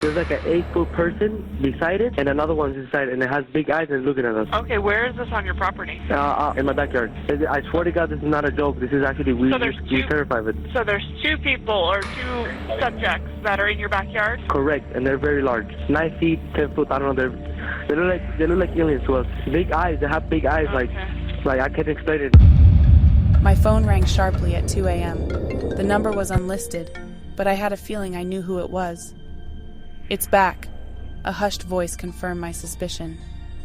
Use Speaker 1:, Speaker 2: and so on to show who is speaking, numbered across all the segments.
Speaker 1: There's like an 8-foot person beside it, and another one's inside, and it has big eyes and looking at us.
Speaker 2: Okay, where is this on your property?
Speaker 1: In my backyard. I swear to God, this is not a joke. This is actually, we're terrified of it.
Speaker 2: So there's two people or two subjects that are in your backyard?
Speaker 1: Correct, and they're very large. 9 feet, 10 foot, I don't know. They look like aliens to us. Big eyes, they have big eyes,
Speaker 2: Okay.
Speaker 1: like I can't explain it.
Speaker 3: My phone rang sharply at 2 a.m. The number was unlisted, but I had a feeling I knew who it was. "It's back," a hushed voice confirmed my suspicion.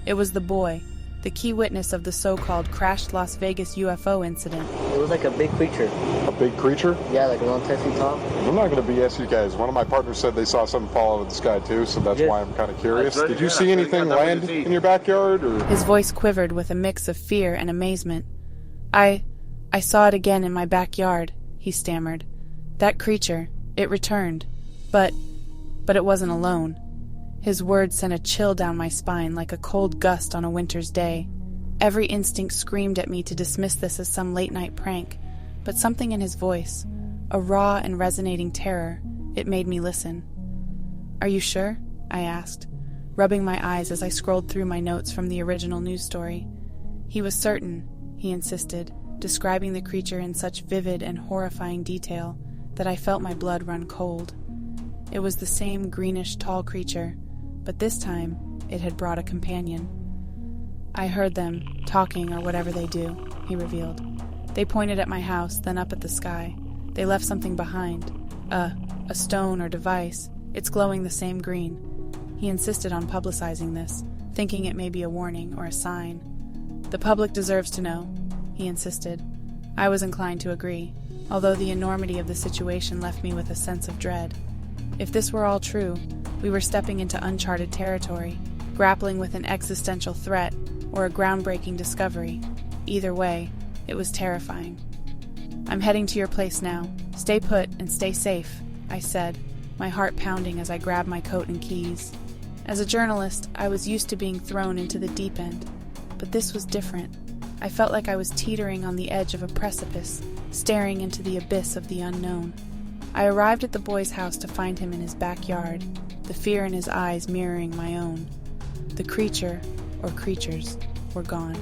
Speaker 3: It was the boy, the key witness of the so-called crashed Las Vegas UFO incident.
Speaker 1: It was like a big creature.
Speaker 4: A big creature?
Speaker 1: Yeah, like around 10 feet tall.
Speaker 4: I'm not going to BS you guys. One of my partners said they saw something fall out of the sky too, so that's why I'm kind of curious. Did you see anything land in your backyard? Or?
Speaker 3: His voice quivered with a mix of fear and amazement. I saw it again in my backyard," he stammered. "That creature, it returned. But it wasn't alone." His words sent a chill down my spine like a cold gust on a winter's day. Every instinct screamed at me to dismiss this as some late-night prank, but something in his voice, a raw and resonating terror, it made me listen. "Are you sure?" I asked, rubbing my eyes as I scrolled through my notes from the original news story. He was certain, he insisted, describing the creature in such vivid and horrifying detail that I felt my blood run cold. It was the same greenish tall creature, but this time it had brought a companion. "I heard them, talking or whatever they do," he revealed. "They pointed at my house, then up at the sky. They left something behind. A stone or device. It's glowing the same green." He insisted on publicizing this, thinking it may be a warning or a sign. "The public deserves to know," he insisted. I was inclined to agree, although the enormity of the situation left me with a sense of dread. If this were all true, we were stepping into uncharted territory, grappling with an existential threat or a groundbreaking discovery. Either way, it was terrifying. "I'm heading to your place now. Stay put and stay safe," I said, my heart pounding as I grabbed my coat and keys. As a journalist, I was used to being thrown into the deep end, but this was different. I felt like I was teetering on the edge of a precipice, staring into the abyss of the unknown. I arrived at the boy's house to find him in his backyard, the fear in his eyes mirroring my own. The creature, or creatures, were gone.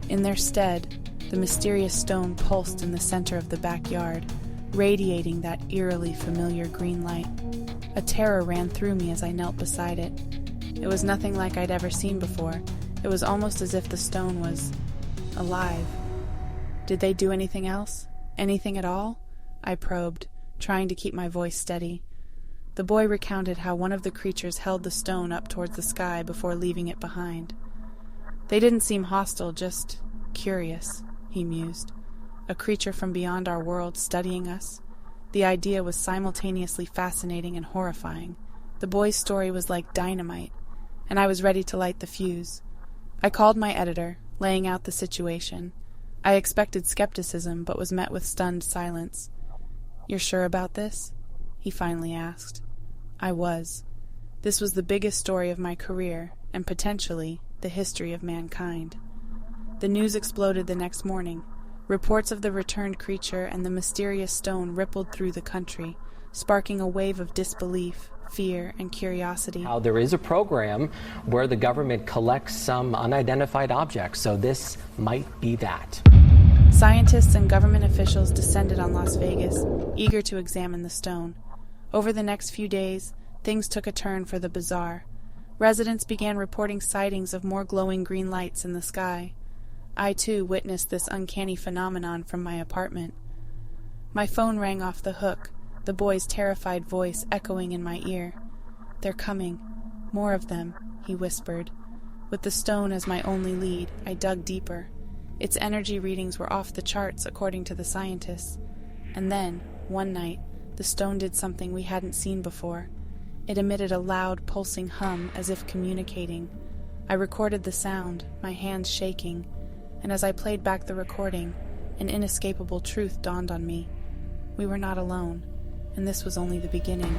Speaker 3: In their stead, the mysterious stone pulsed in the center of the backyard, radiating that eerily familiar green light. A terror ran through me as I knelt beside it. It was nothing like I'd ever seen before. It was almost as if the stone was alive. "Did they do anything else? Anything at all?" I probed, trying to keep my voice steady. The boy recounted how one of the creatures held the stone up towards the sky before leaving it behind. "They didn't seem hostile, just curious," he mused. "A creature from beyond our world studying us?" The idea was simultaneously fascinating and horrifying. The boy's story was like dynamite, and I was ready to light the fuse. I called my editor, laying out the situation. I expected skepticism, but was met with stunned silence. "You're sure about this?" he finally asked. I was. This was the biggest story of my career, and potentially the history of mankind. The news exploded the next morning. Reports of the returned creature and the mysterious stone rippled through the country, sparking a wave of disbelief, fear, and curiosity.
Speaker 5: How there is a program where the government collects some unidentified objects, so this might be that.
Speaker 3: Scientists and government officials descended on Las Vegas, eager to examine the stone. Over the next few days, things took a turn for the bizarre. Residents began reporting sightings of more glowing green lights in the sky. I, too, witnessed this uncanny phenomenon from my apartment. My phone rang off the hook, the boy's terrified voice echoing in my ear. "They're coming. More of them," he whispered. With the stone as my only lead, I dug deeper. Its energy readings were off the charts, according to the scientists. And then, one night, the stone did something we hadn't seen before. It emitted a loud, pulsing hum as if communicating. I recorded the sound, my hands shaking, and as I played back the recording, an inescapable truth dawned on me. We were not alone, and this was only the beginning.